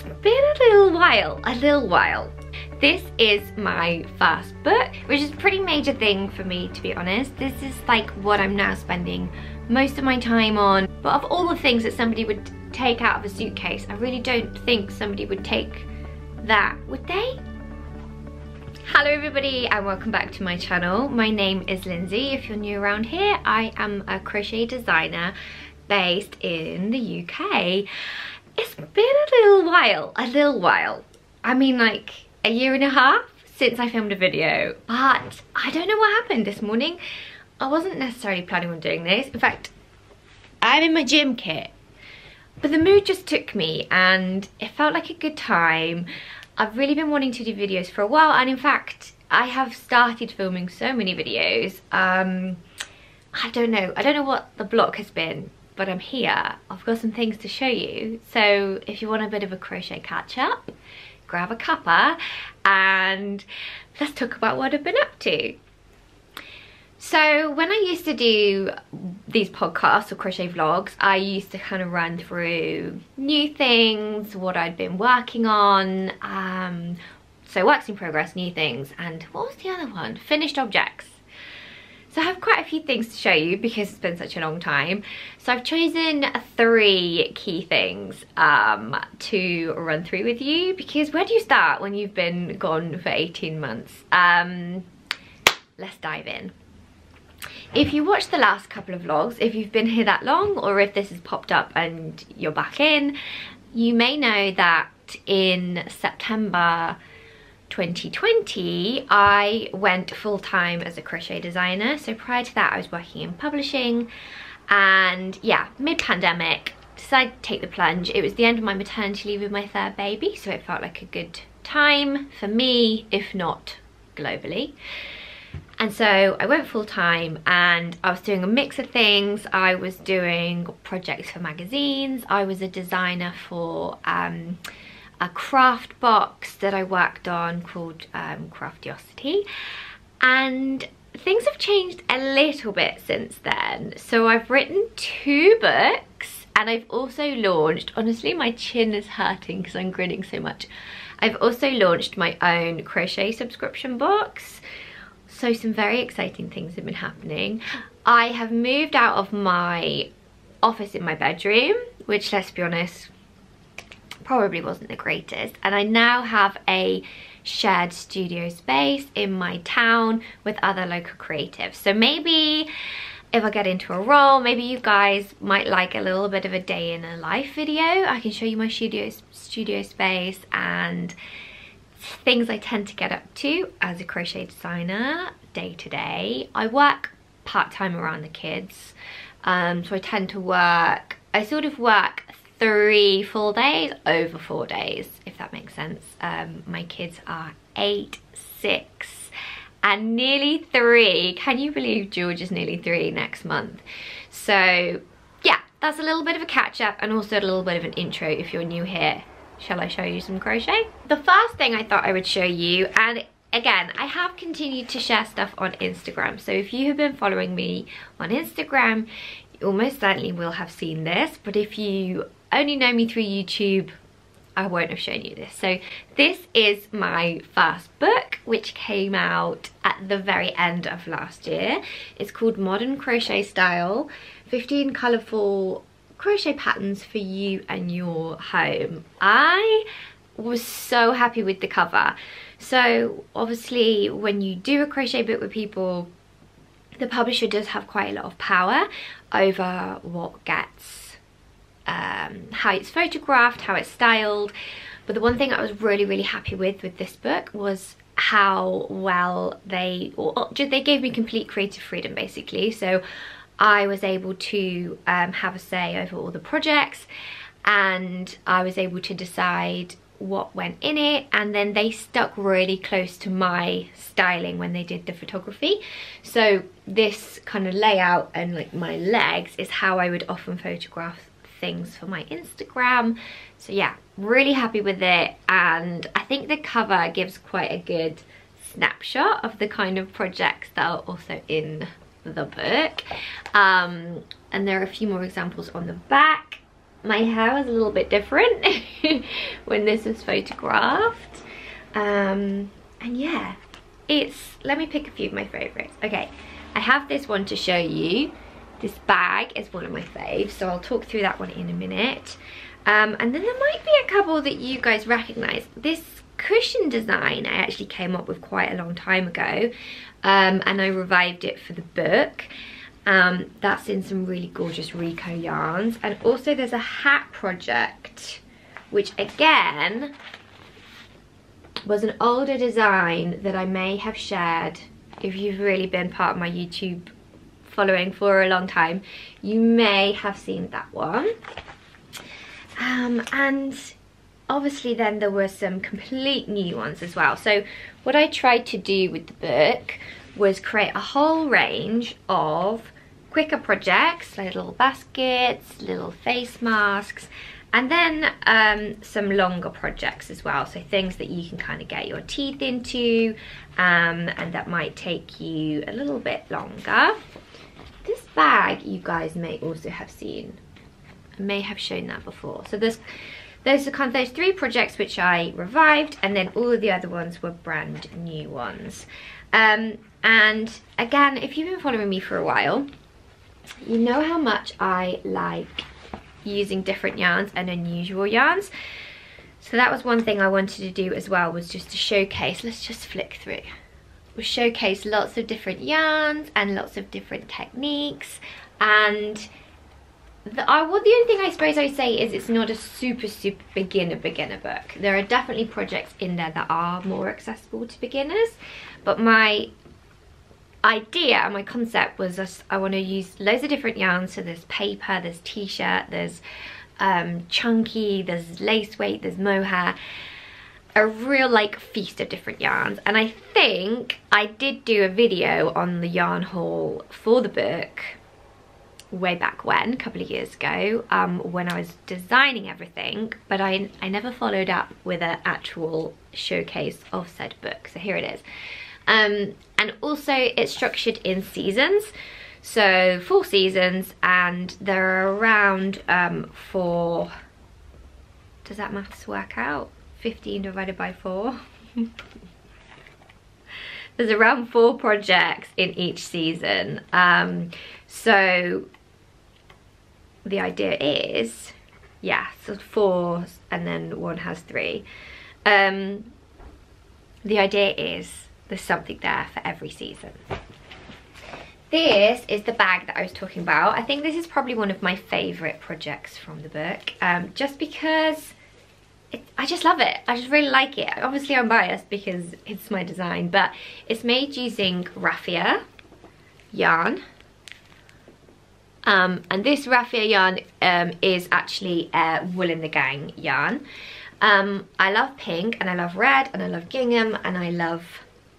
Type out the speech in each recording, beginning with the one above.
been a little while. This is my first book, which is a pretty major thing for me, to be honest. This is like what I'm now spending most of my time on. But of all the things that somebody would take out of a suitcase, I really don't think somebody would take that, would they? Hello everybody and welcome back to my channel. My name is Lindsay. If you're new around here, I am a crochet designer based in the UK. It's been a little while. I mean, like a year and a half since I filmed a video, but I don't know what happened this morning. I wasn't necessarily planning on doing this. In fact, I'm in my gym kit, but the mood just took me and it felt like a good time. I've really been wanting to do videos for a while, and in fact, I have started filming so many videos. I don't know what the block has been, but I'm here. I've got some things to show you. So if you want a bit of a crochet catch up, grab a cuppa and let's talk about what I've been up to. So when I used to do these podcasts or crochet vlogs, I used to kind of run through new things, what I'd been working on, so works in progress, new things, and what was the other one? Finished objects. So I have quite a few things to show you because it's been such a long time. So I've chosen 3 key things to run through with you, because where do you start when you've been gone for 18 months? Let's dive in. If you watched the last couple of vlogs, if you've been here that long, or if this has popped up and you're back in, you may know that in September 2020 I went full-time as a crochet designer. So prior to that I was working in publishing, and yeah, mid-pandemic decided to take the plunge. It was the end of my maternity leave with my 3rd baby, so it felt like a good time for me, if not globally. And so I went full-time and I was doing a mix of things. I was doing projects for magazines. I was a designer for a craft box that I worked on called Craftiosity. And things have changed a little bit since then. So I've written 2 books and I've also launched, honestly my chin is hurting because I'm grinning so much. I've also launched my own crochet subscription box. So some very exciting things have been happening. I have moved out of my office in my bedroom, which, let's be honest, probably wasn't the greatest. And I now have a shared studio space in my town with other local creatives. So maybe if I get into a role, maybe you guys might like a little bit of a day in a life video. I can show you my studio space and things I tend to get up to as a crochet designer day to day. I work part-time around the kids, so I tend to work, I sort of work 3 full days over 4 days, if that makes sense. My kids are 8, 6 and nearly 3. Can you believe George is nearly 3 next month? So yeah, that's a little bit of a catch up and also a little bit of an intro if you're new here. Shall I show you some crochet? The first thing I thought I would show you, and again, I have continued to share stuff on Instagram, so if you have been following me on Instagram, you almost certainly will have seen this, but if you only know me through YouTube, I won't have shown you this. So this is my first book, which came out at the very end of last year. It's called Modern Crochet Style, 15 colourful crochet patterns for you and your home. I was so happy with the cover. So obviously when you do a crochet book with people, the publisher does have quite a lot of power over what gets, how it's photographed, how it's styled. But the one thing I was really happy with this book was how well they gave me complete creative freedom, basically. So I was able to have a say over all the projects, and I was able to decide what went in it, and then they stuck really close to my styling when they did the photography. So this kind of layout and like my legs is how I would often photograph things for my Instagram. So yeah, really happy with it, and I think the cover gives quite a good snapshot of the kind of projects that are also in the book. And there are a few more examples on the back. My hair is a little bit different when this was photographed. And yeah, let me pick a few of my favorites. Okay, I have this one to show you. This bag is one of my faves, so I'll talk through that one in a minute. And then there might be a couple that you guys recognize. This cushion design I actually came up with quite a long time ago, and I revived it for the book. That's in some really gorgeous Rico yarns. And also there's a hat project, which again was an older design that I may have shared. If you've really been part of my YouTube following for a long time, you may have seen that one. And obviously then there were some complete new ones as well. So what I tried to do with the book was create a whole range of quicker projects, like little baskets, little face masks, and then some longer projects as well. So things that you can kind of get your teeth into, and that might take you a little bit longer. This bag you guys may also have seen. I may have shown that before. So those are kind of those 3 projects which I revived, and then all of the other ones were brand new ones. And again, if you've been following me for a while, you know how much I like using different yarns and unusual yarns. So that was one thing I wanted to do as well, was just to showcase, let's just flick through. We'll showcase lots of different yarns and lots of different techniques. And the only thing I suppose I say is it's not a super beginner book. There are definitely projects in there that are more accessible to beginners, but my idea and my concept was just, I want to use loads of different yarns. So there's paper, there's t-shirt, there's chunky, there's lace weight, there's mohair, a real like feast of different yarns. And I think I did do a video on the yarn haul for the book way back when, a couple of years ago, when I was designing everything, but I never followed up with an actual showcase of said book. So here it is. And also it's structured in seasons, so 4 seasons, and there are around 4, does that maths work out? 15 divided by 4. There's around 4 projects in each season. So the idea is, yeah, so 4 and then 1 has 3. The idea is there's something there for every season. This is the bag that I was talking about. I think this is probably one of my favourite projects from the book, just because I just love it. I just really like it. Obviously I'm biased because it's my design, but it's made using raffia yarn. And this raffia yarn is actually Wool in the Gang yarn. I love pink, and I love red, and I love gingham, and I love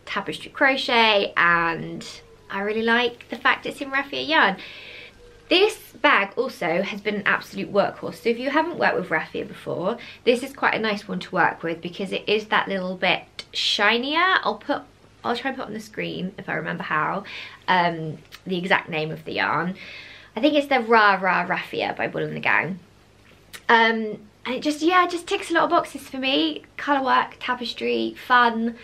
tapestry crochet, and I really like the fact it's in raffia yarn. This bag also has been an absolute workhorse. So if you haven't worked with raffia before, this is quite a nice one to work with because it is that little bit shinier. I'll try and put on the screen, if I remember how, the exact name of the yarn. I think it's the Rah Rah Raffia by Wool in the Gang. And it just ticks a lot of boxes for me. Colour work, tapestry, fun.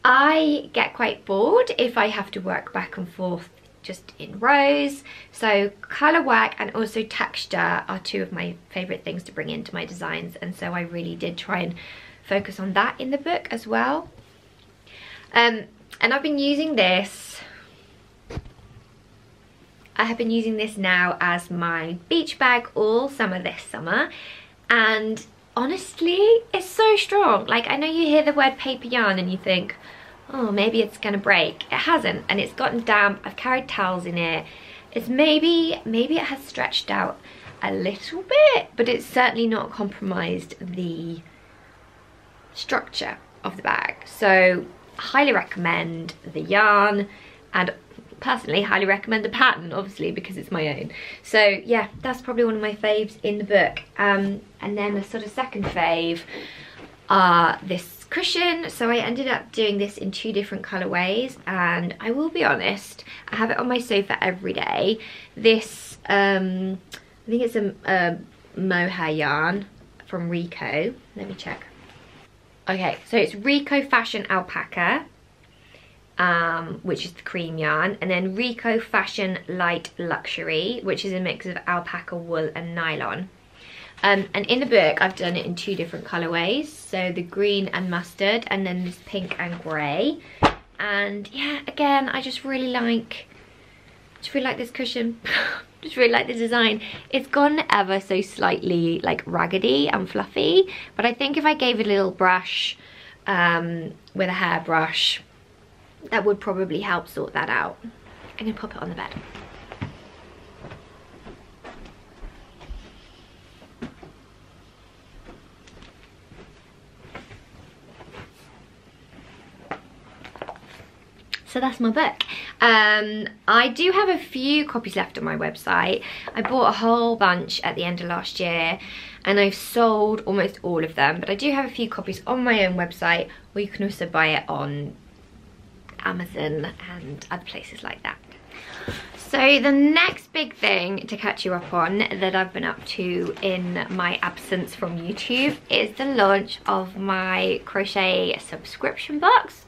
I get quite bored if I have to work back and forth just in rows. So colour work and also texture are 2 of my favourite things to bring into my designs, and so I really did try and focus on that in the book as well. And I've been using this, I have been using this now as my beach bag all summer this summer, and honestly it's so strong. Like, I know you hear the word paper yarn and you think, oh, maybe it's gonna break. It hasn't, and it's gotten damp. I've carried towels in it. It's maybe it has stretched out a little bit, but it's certainly not compromised the structure of the bag. So highly recommend the yarn, and personally highly recommend the pattern, obviously, because it's my own. So yeah, that's probably one of my faves in the book. And then the sort of second fave are this cushion. So I ended up doing this in 2 different colorways, and I will be honest, I have it on my sofa every day. This I think it's a mohair yarn from Rico. Let me check. Okay, so it's Rico Fashion Alpaca, which is the cream yarn, and then Rico Fashion Light Luxury, which is a mix of alpaca, wool and nylon. And in the book I've done it in 2 different colorways, so the green and mustard, and then this pink and grey. And yeah, again, I just really like this cushion. Just really like the design. It's gone ever so slightly like raggedy and fluffy, but I think if I gave it a little brush with a hairbrush, that would probably help sort that out. I'm gonna pop it on the bed. So that's my book. I do have a few copies left on my website. I bought a whole bunch at the end of last year and I've sold almost all of them, but I do have a few copies on my own website, or you can also buy it on Amazon and other places like that. So the next big thing to catch you up on that I've been up to in my absence from YouTube is the launch of my crochet subscription box,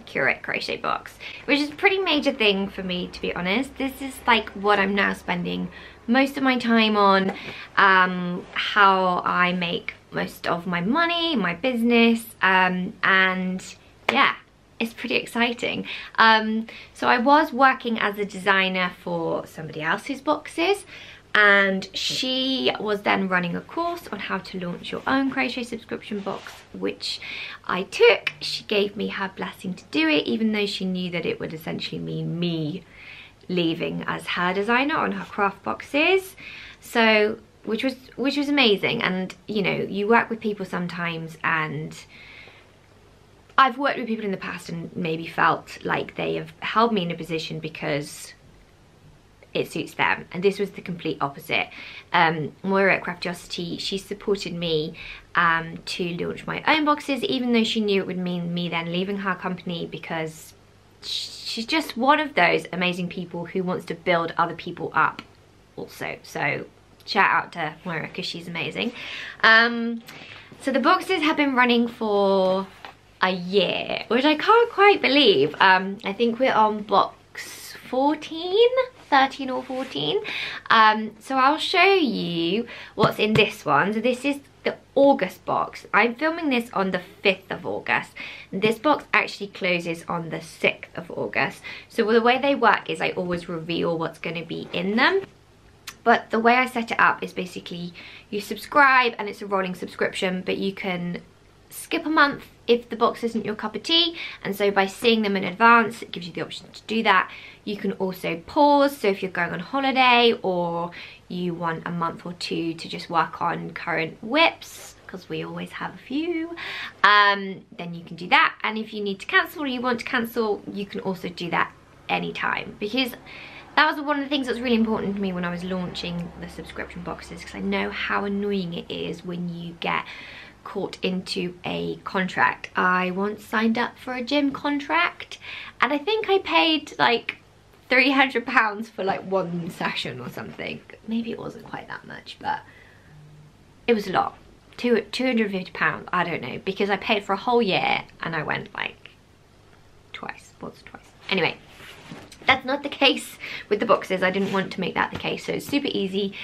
Curate crochet box, which is a pretty major thing for me, to be honest. This is like what I'm now spending most of my time on, how I make most of my money, my business, and yeah, it's pretty exciting. So I was working as a designer for somebody else's boxes, and she was then running a course on how to launch your own crochet subscription box, which I took. She gave me her blessing to do it, even though she knew that it would essentially mean me leaving as her designer on her craft boxes. So which was amazing. And you know, you work with people sometimes, and I've worked with people in the past and maybe felt like they have held me in a position because it suits them, and this was the complete opposite. Moira at Craftiosity, she supported me to launch my own boxes, even though she knew it would mean me then leaving her company, because she's just one of those amazing people who wants to build other people up also. So shout out to Moira because she's amazing. So the boxes have been running for a year, which I can't quite believe. I think we're on box 13 or 14. So I'll show you what's in this one. So this is the August box. I'm filming this on the 5th of August. This box actually closes on the 6th of August. So the way they work is I always reveal what's going to be in them. But the way I set it up is basically you subscribe and it's a rolling subscription, but you can skip a month if the box isn't your cup of tea, and so by seeing them in advance it gives you the option to do that. You can also pause, so if you're going on holiday or you want a month or 2 to just work on current whips, because we always have a few, then you can do that. And if you need to cancel or you want to cancel, you can also do that anytime, because that was one of the things that was really important to me when I was launching the subscription boxes, because I know how annoying it is when you get caught into a contract. I once signed up for a gym contract and I think I paid like £300 for like 1 session or something. Maybe it wasn't quite that much, but it was a lot. £250, I don't know, because I paid for a whole year and I went like once or twice. Anyway, that's not the case with the boxes. I didn't want to make that the case, so it's super easy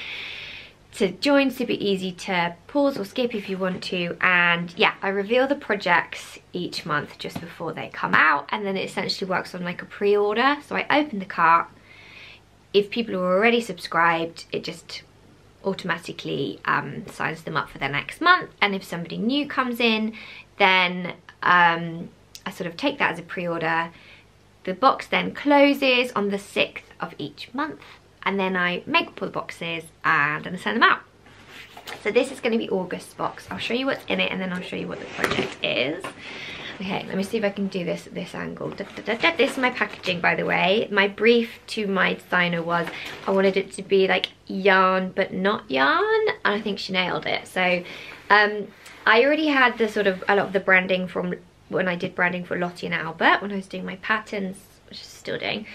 to join, super easy to pause or skip if you want to. And yeah, I reveal the projects each month just before they come out, and then it essentially works on like a pre-order. So I open the cart. If people are already subscribed, it just automatically signs them up for the next month, and if somebody new comes in, then I sort of take that as a pre-order. The box then closes on the 6th of each month, and then I make up all the boxes and then I send them out. So this is going to be August's box. I'll show you what's in it and then I'll show you what the project is. Okay, let me see if I can do this at this angle. This is my packaging, by the way. My brief to my designer was I wanted it to be like yarn but not yarn, and I think she nailed it. So I already had the sort of a lot of the branding from when I did branding for Lottie and Albert when I was doing my patterns, which I'm still doing.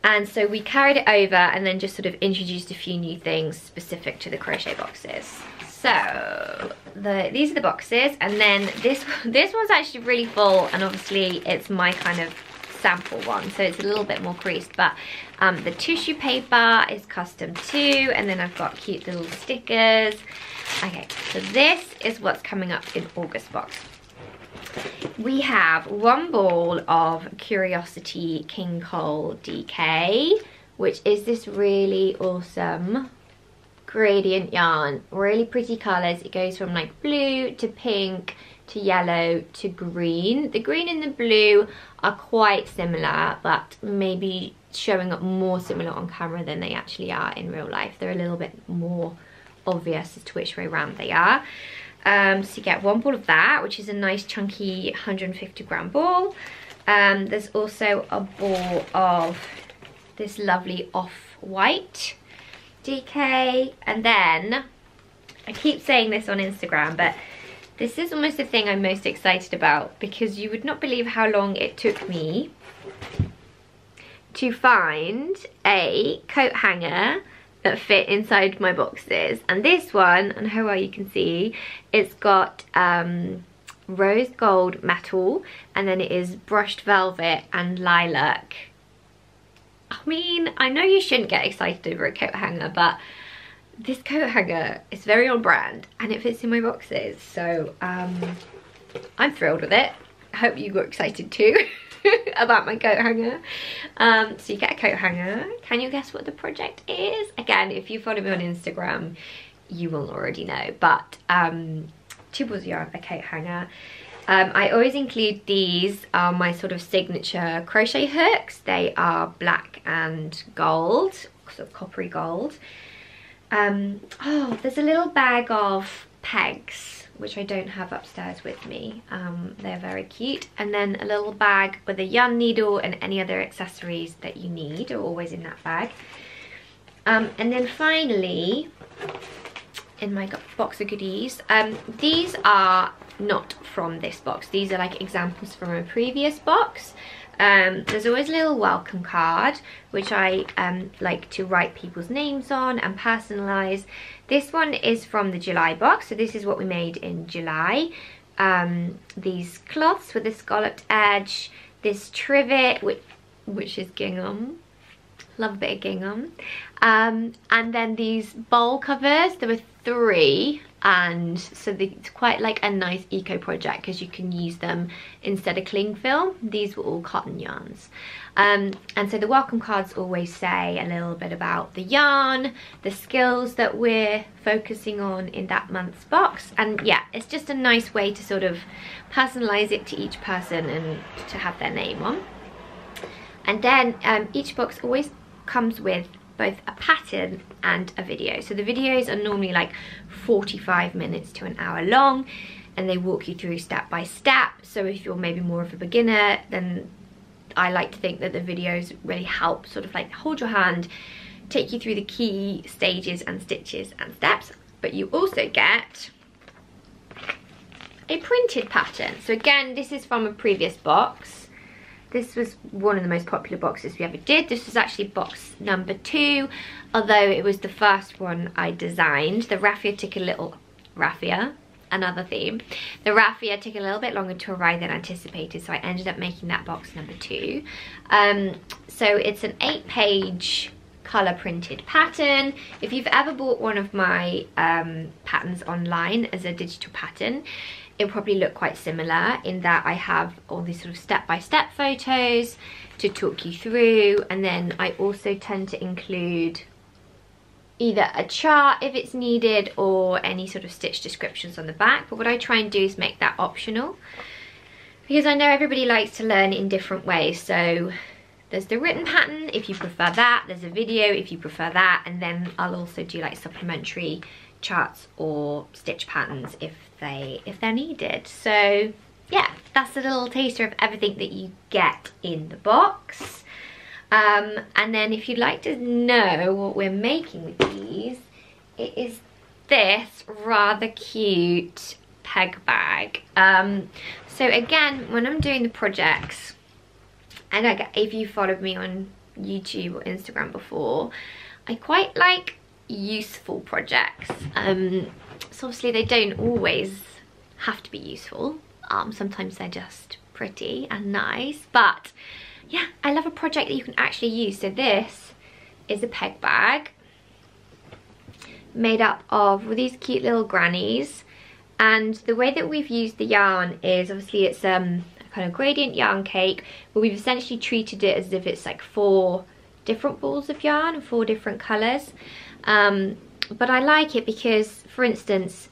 And so we carried it over and then just sort of introduced a few new things specific to the crochet boxes. So these are the boxes, and then this one's actually really full, and obviously it's my kind of sample one, so it's a little bit more creased, but the tissue paper is custom too, and then I've got cute little stickers. Okay, so this is what's coming up in August box. We have one ball of Curiosity King Cole DK, which is this really awesome gradient yarn, really pretty colors. It goes from like blue to pink to yellow to green. The green and the blue are quite similar, but maybe showing up more similar on camera than they actually are in real life. They're a little bit more obvious as to which way around they are. So you get one ball of that, which is a nice chunky 150 gram ball. There's also a ball of this lovely off-white DK, and then I keep saying this on Instagram, but this is almost the thing I'm most excited about, because you would not believe how long it took me to find a coat hanger that fit inside my boxes. And this one, and how well you can see, it's got rose gold metal, and then it is brushed velvet and lilac. I mean, I know you shouldn't get excited over a coat hanger, but this coat hanger is very on brand and it fits in my boxes, so I'm thrilled with it. I hope you got excited too about my coat hanger. So you get a coat hanger. Can you guess what the project is? Again, if you follow me on Instagram, you will already know, but 2 balls of yarn, a coat hanger. I always include these, my sort of signature crochet hooks. They are black and gold, sort of coppery gold. Oh, there's a little bag of pegs, which I don't have upstairs with me. They're very cute. And then a little bag with a yarn needle and any other accessories that you need are always in that bag. And then finally, in my box of goodies, these are not from this box. These are like examples from a previous box. There's always a little welcome card, which I like to write people's names on and personalize. This one is from the July box, so this is what we made in July. These cloths with a scalloped edge, this trivet which is gingham, love a bit of gingham, and then these bowl covers. There were 3, and so it's quite like a nice eco project because you can use them instead of cling film. These were all cotton yarns, and so the welcome cards always say a little bit about the yarn, the skills that we're focusing on in that month's box, and yeah, it's just a nice way to sort of personalize it to each person and to have their name on. And then each box always comes with both a pattern and a video. So the videos are normally like 45 minutes to an hour long, and they walk you through step by step. So if you're maybe more of a beginner, then I like to think that the videos really help sort of like hold your hand, take you through the key stages and stitches and steps. But you also get a printed pattern. So again, this is from a previous box. This was one of the most popular boxes we ever did. This was actually box number 2, although it was the first one I designed. The raffia took a little, another theme. The raffia took a little bit longer to arrive than anticipated, so I ended up making that box number 2. So it's an 8-page color printed pattern. If you've ever bought one of my patterns online as a digital pattern, it'll probably look quite similar in that I have all these sort of step-by-step photos to talk you through, and then I also tend to include either a chart if it's needed or any sort of stitch descriptions on the back. But what I try and do is make that optional, because I know everybody likes to learn in different ways. So there's the written pattern if you prefer that, there's a video if you prefer that, and then I'll also do like supplementary charts or stitch patterns if they're needed. So yeah, that's a little taster of everything that you get in the box. And then if you'd like to know what we're making with these, it is this rather cute peg bag. So again, when I'm doing the projects, and if you followed me on YouTube or Instagram before, I quite like useful projects. So obviously they don't always have to be useful. Sometimes they're just pretty and nice, but yeah, I love a project that you can actually use. So this is a peg bag made up of these cute little grannies, and the way that we've used the yarn is obviously it's a kind of gradient yarn cake, but we've essentially treated it as if it's like 4 different balls of yarn, 4 different colours. But I like it because, for instance,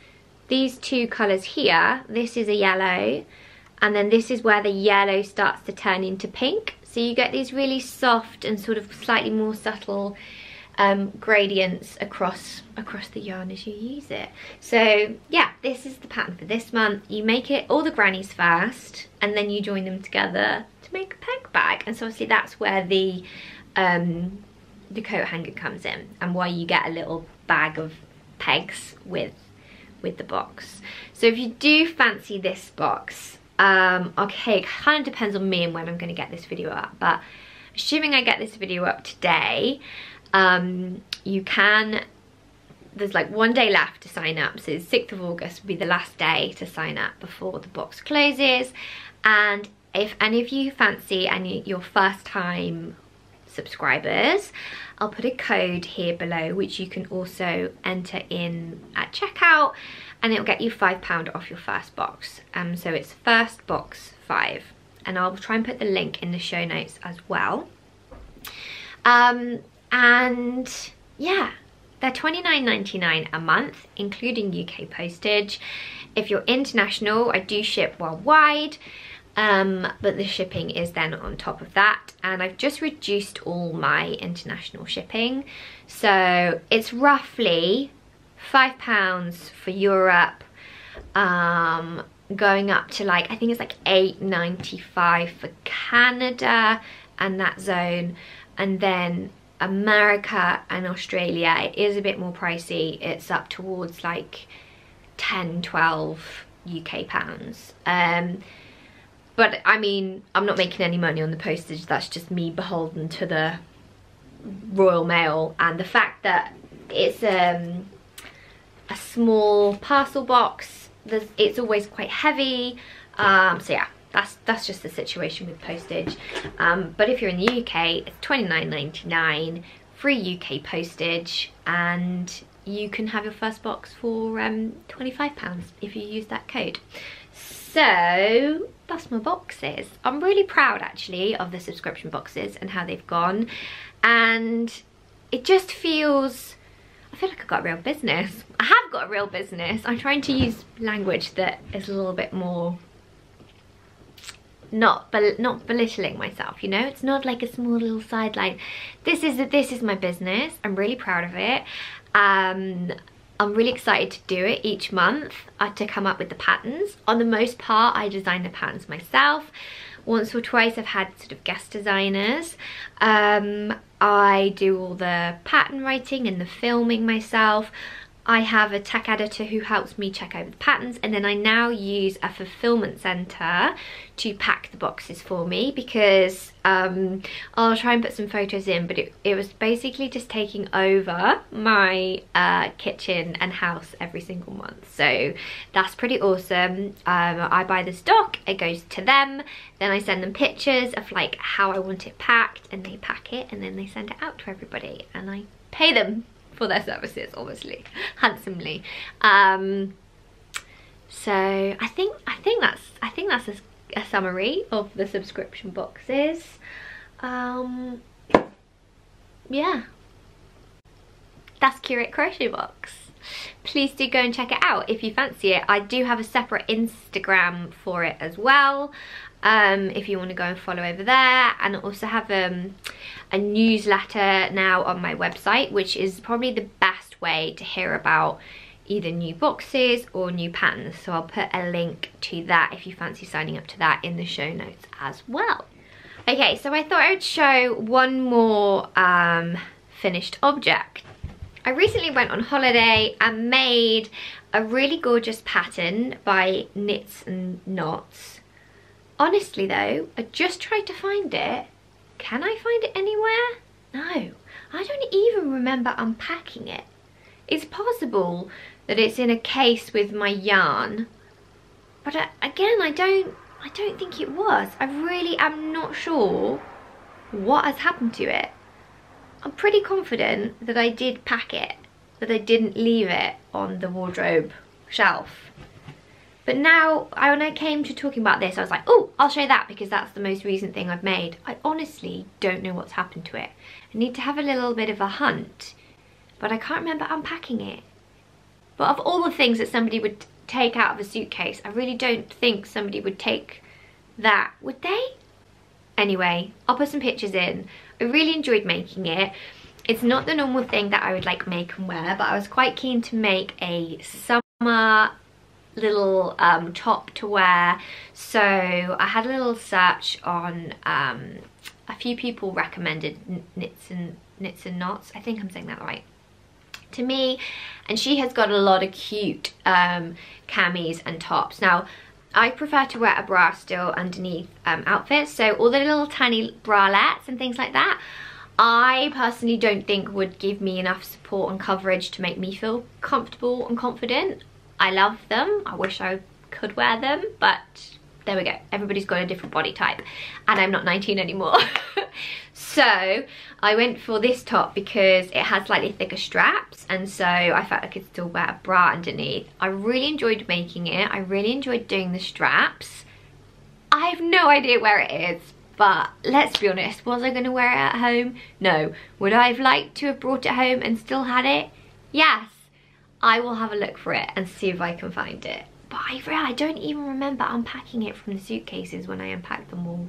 these 2 colours here, this is a yellow, and then this is where the yellow starts to turn into pink. So you get these really soft and sort of slightly more subtle gradients across the yarn as you use it. So yeah, this is the pattern for this month. You make it all the grannies first, and then you join them together to make a peg bag. And so obviously that's where the coat hanger comes in, and why you get a little bag of pegs with the box. So if you do fancy this box, okay, it kind of depends on me and when I'm going to get this video up, but assuming I get this video up today, you can, there's like 1 day left to sign up, so 6th of August will be the last day to sign up before the box closes. And if you fancy and you're first time subscribers, I'll put a code here below which you can also enter in at checkout, and it'll get you £5 off your first box. So it's first box 5, and I'll try and put the link in the show notes as well. And yeah, they're £29.99 a month, including UK postage. If you're international, I do ship worldwide, but the shipping is then on top of that. And I've just reduced all my international shipping, so it's roughly £5 for Europe, going up to like, I think it's like £8.95 for Canada and that zone, and then America and Australia, it is a bit more pricey. It's up towards like 10-12 UK pounds. But I mean, I'm not making any money on the postage. That's just me beholden to the Royal Mail, and the fact that it's a small parcel box, it's always quite heavy. So yeah, that's just the situation with postage. But if you're in the UK, it's £29.99, free UK postage, and you can have your first box for £25 if you use that code. So that's my boxes. I'm really proud actually of the subscription boxes and how they've gone, and it just feels, I feel like I've got a real business. I have got a real business. I'm trying to use language that is a little bit more not belittling myself, you know. It's not like a small little sideline. This is my business. I'm really proud of it. I'm really excited to do it each month, to come up with the patterns. On the most part, I design the patterns myself. Once or twice I've had sort of guest designers. I do all the pattern writing and the filming myself. I have a tech editor who helps me check over the patterns, and then I now use a fulfillment center to pack the boxes for me, because I'll try and put some photos in, but it was basically just taking over my kitchen and house every single month. So that's pretty awesome. I buy the stock, it goes to them, then I send them pictures of like how I want it packed, and they pack it, and then they send it out to everybody, and I pay them for their services, obviously, handsomely. So I think that's a summary of the subscription boxes. Yeah, that's Curate Crochet Box. Please do go and check it out if you fancy it. I do have a separate Instagram for it as well, if you want to go and follow over there, and I also have a newsletter now on my website, which is probably the best way to hear about either new boxes or new patterns. So I'll put a link to that if you fancy signing up to that in the show notes as well. Okay, so I thought I would show one more finished object. I recently went on holiday and made a really gorgeous pattern by Knits and Knots. Honestly though, I just tried to find it. Can I find it anywhere? No, I don't even remember unpacking it. It's possible that it's in a case with my yarn. But again, I don't think it was. I really am not sure what has happened to it. I'm pretty confident that I did pack it, that I didn't leave it on the wardrobe shelf. But now, when I came to talking about this, I was like, oh, I'll show that because that's the most recent thing I've made. I honestly don't know what's happened to it. I need to have a little bit of a hunt, but I can't remember unpacking it. But of all the things that somebody would take out of a suitcase, I really don't think somebody would take that, would they? Anyway, I'll put some pictures in. I really enjoyed making it. It's not the normal thing that I would like make and wear, but I was quite keen to make a summer little top to wear. So I had a little search on, a few people recommended Knits and Knots. I think I'm saying that right. To me, and she has got a lot of cute camis and tops. Now, I prefer to wear a bra still underneath outfits, so all the little tiny bralettes and things like that, I personally don't think would give me enough support and coverage to make me feel comfortable and confident. I love them, I wish I could wear them, but there we go. Everybody's got a different body type, and I'm not 19 anymore. So I went for this top because it has slightly thicker straps, and so I felt I could still wear a bra underneath. I really enjoyed making it. I really enjoyed doing the straps. I have no idea where it is, but let's be honest, was I going to wear it at home? No. Would I have liked to have brought it home and still had it? Yes. I will have a look for it and see if I can find it. But I don't even remember unpacking it from the suitcases when I unpacked them all.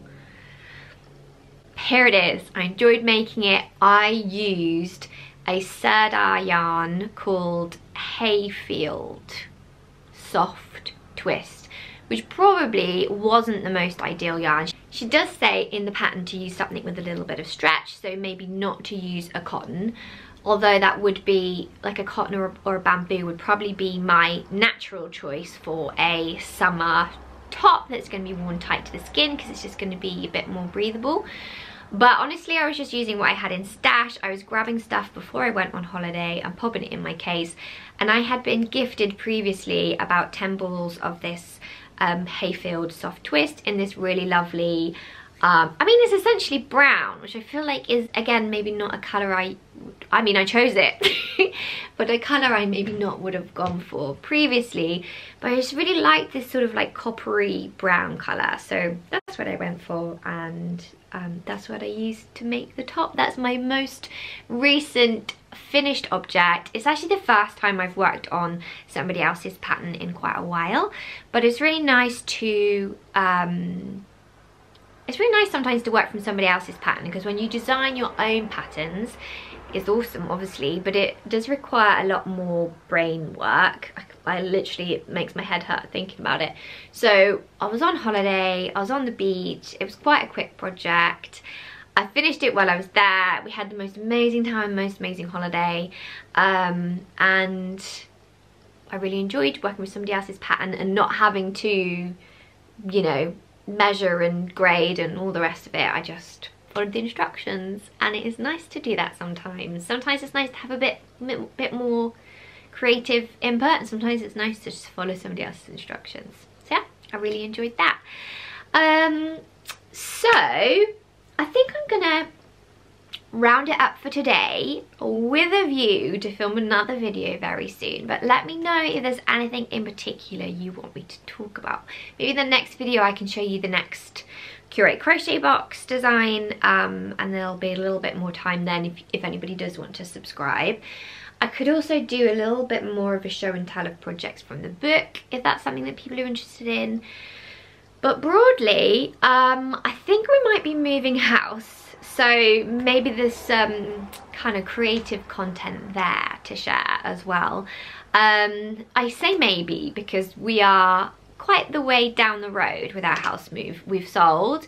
Here it is. I enjoyed making it. I used a Serda yarn called Hayfield Soft Twist, which probably wasn't the most ideal yarn. She does say in the pattern to use something with a little bit of stretch, so maybe not to use a cotton. Although that would be, like a cotton or a bamboo would probably be my natural choice for a summer top that's going to be worn tight to the skin because it's just going to be a bit more breathable. But honestly, I was just using what I had in stash. I was grabbing stuff before I went on holiday and popping it in my case. And I had been gifted previously about 10 balls of this Hayfield Soft Twist in this really lovely, I mean, it's essentially brown, which I feel like is, again, maybe not a colour I mean, I chose it, but a colour I maybe not would have gone for previously. But I just really like this sort of like coppery brown colour. So that's what I went for, and that's what I used to make the top. That's my most recent finished object. It's actually the first time I've worked on somebody else's pattern in quite a while, but it's really nice to it's really nice sometimes to work from somebody else's pattern, because when you design your own patterns, it's awesome obviously, but it does require a lot more brain work. I literally, it makes my head hurt thinking about it. So I was on holiday, I was on the beach, it was quite a quick project. I finished it while I was there. We had the most amazing time, most amazing holiday, and I really enjoyed working with somebody else's pattern and not having to, you know, measure and grade and all the rest of it. I just followed the instructions, and it is nice to do that sometimes. Sometimes it's nice to have a bit more creative input, and sometimes it's nice to just follow somebody else's instructions. So yeah, I really enjoyed that. So I think I'm gonna round it up for today with a view to film another video very soon. But let me know if there's anything in particular you want me to talk about. Maybe the next video I can show you the next Curate crochet box design, and there'll be a little bit more time then if anybody does want to subscribe. I could also do a little bit more of a show and tell of projects from the book if that's something that people are interested in. But broadly, I think we might be moving house, so maybe there's kind of creative content there to share as well. I say maybe because we are quite the way down the road with our house move. We've sold,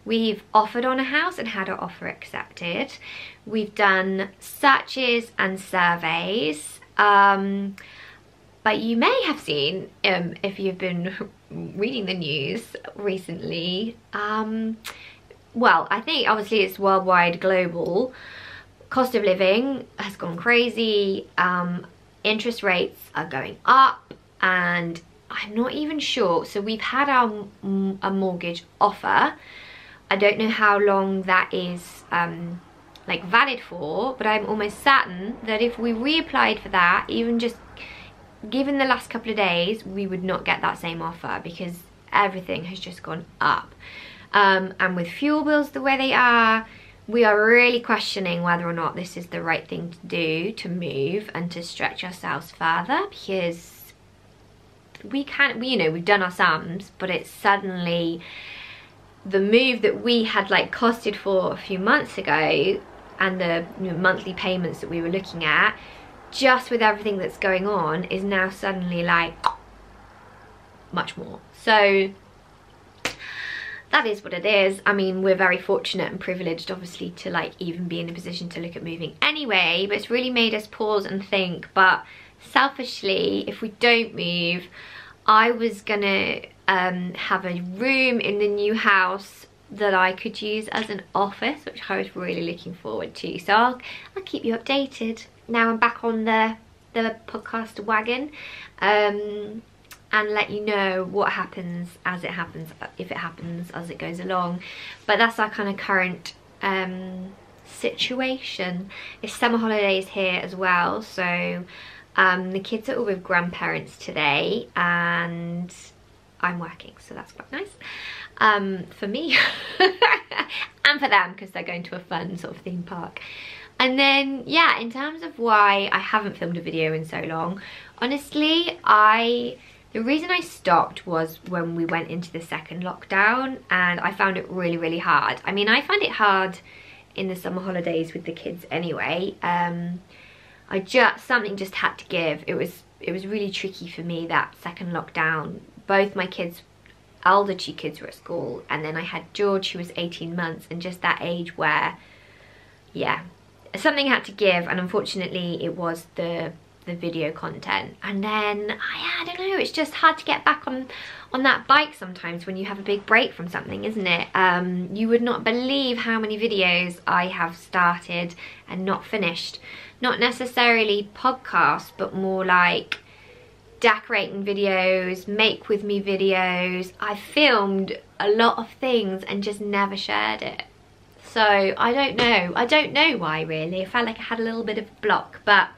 we've offered on a house and had our offer accepted. We've done searches and surveys, but you may have seen, if you've been reading the news recently, well, I think obviously it's worldwide, global. Cost of living has gone crazy. interest rates are going up, and I'm not even sure. So we've had a mortgage offer. I don't know how long that is like valid for, but I'm almost certain that if we reapplied for that, even just given the last couple of days, we would not get that same offer because everything has just gone up. And with fuel bills the way they are, we are really questioning whether or not this is the right thing to do, to move and to stretch ourselves further, because we can't, you know, we've done our sums, but it's suddenly the move that we had like costed for a few months ago, and the, you know, monthly payments that we were looking at, just with everything that's going on, is now suddenly like much more. So that is what it is. I mean, we're very fortunate and privileged obviously to like even be in a position to look at moving anyway, but it's really made us pause and think. But selfishly, if we don't move, I was gonna have a room in the new house that I could use as an office, which I was really looking forward to. So I'll keep you updated. Now I'm back on the podcast wagon, and let you know what happens as it happens, if it happens as it goes along. But that's our kind of current situation. It's summer holidays here as well, so the kids are all with grandparents today, and I'm working, so that's quite nice for me and for them, because they're going to a fun sort of theme park. And then, yeah, in terms of why I haven't filmed a video in so long, honestly, the reason I stopped was when we went into the second lockdown, and I found it really, really hard. I mean, I find it hard in the summer holidays with the kids anyway. Something just had to give. It was really tricky for me, that second lockdown. Both my kids, older two kids, were at school, and then I had George, who was 18 months, and just that age where, yeah, something had to give, and unfortunately it was the video content. And then I don't know, it's just hard to get back on that bike sometimes when you have a big break from something, isn't it? You would not believe how many videos I have started and not finished. Not necessarily podcasts, but more like decorating videos, make with me videos. I filmed a lot of things and just never shared it. So I don't know why really. I felt like I had a little bit of a block, but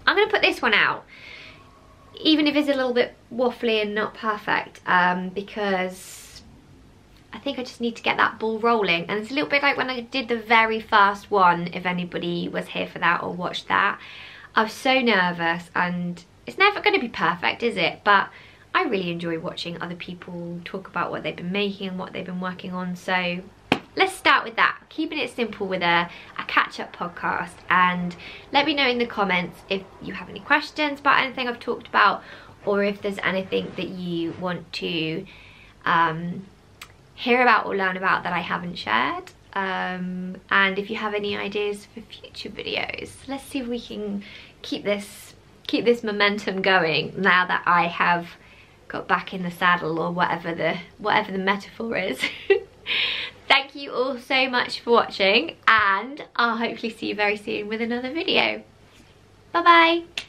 I'm gonna put this one out, even if it's a little bit waffly and not perfect, because I think I just need to get that ball rolling. And it's a little bit like when I did the very first one, if anybody was here for that or watched that. I was so nervous, and it's never going to be perfect, is it? But I really enjoy watching other people talk about what they've been making and what they've been working on. So let's start with that, keeping it simple with a catch-up podcast. And let me know in the comments if you have any questions about anything I've talked about, or if there's anything that you want to hear about or learn about that I haven't shared. And if you have any ideas for future videos, let's see if we can keep this momentum going now that I have got back in the saddle, or whatever the metaphor is. Thank you all so much for watching, and I'll hopefully see you very soon with another video. Bye bye.